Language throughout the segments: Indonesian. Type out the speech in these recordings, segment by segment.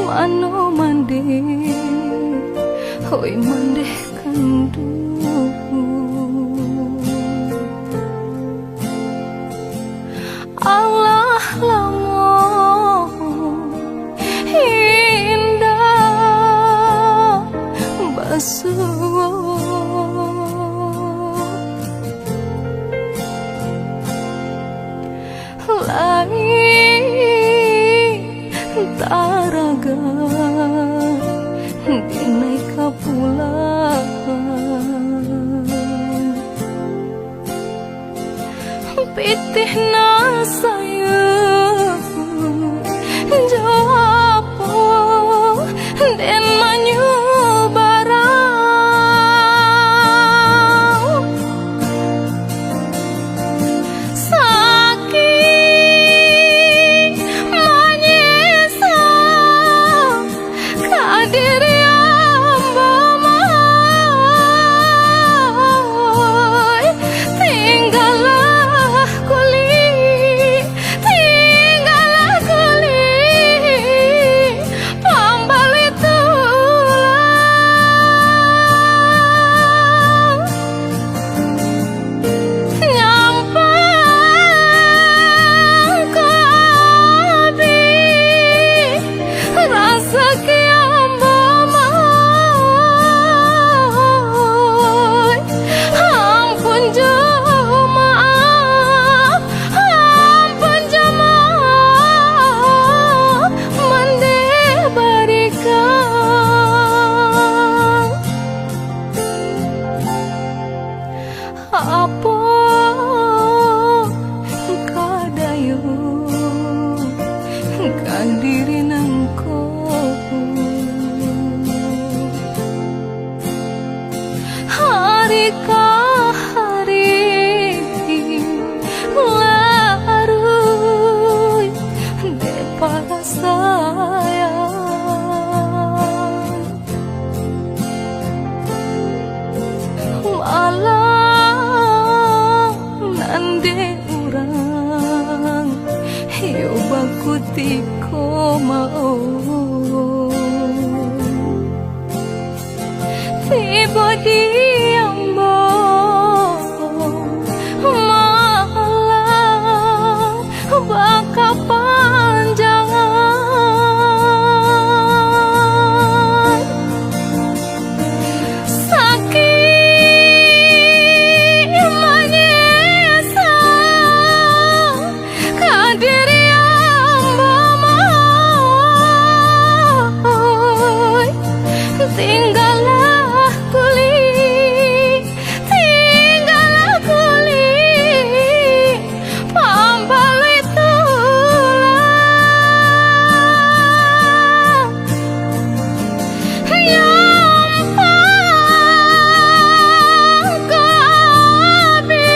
mano mande hoi mande kandu Allah lamo indah basuh taraga dinai kapulang pitih na sayang jawapo den manyu barang sakit menyisa kadiri ambamai tinggallah kuli pambali tulang nyampang ke abi rasa kiambamai ampun jemaah mande berikan apa kadayo kadiri nangko hari ka hari larui daripada sayang malah nande urang hiu baku tiko mau tiba diam malah baka panjangan sakit menyisa kadiri ambamai tinggallah kuli pambali tulang nyampang ke abi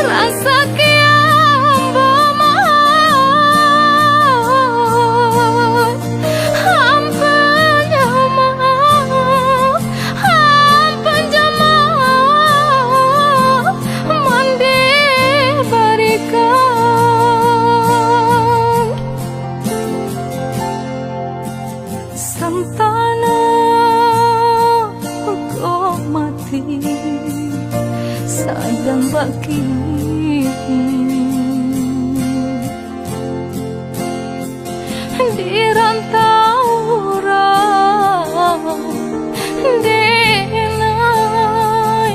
rasa kiambamai ampun jemaah mande berikan santana kok mati sadang baki dirantau denai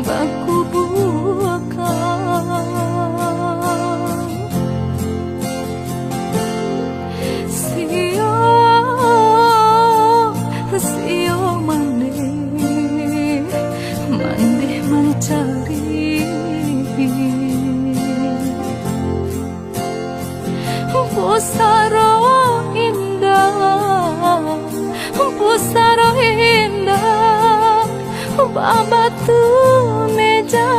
baku buakan sio mande mencari pusaro indah babatu meja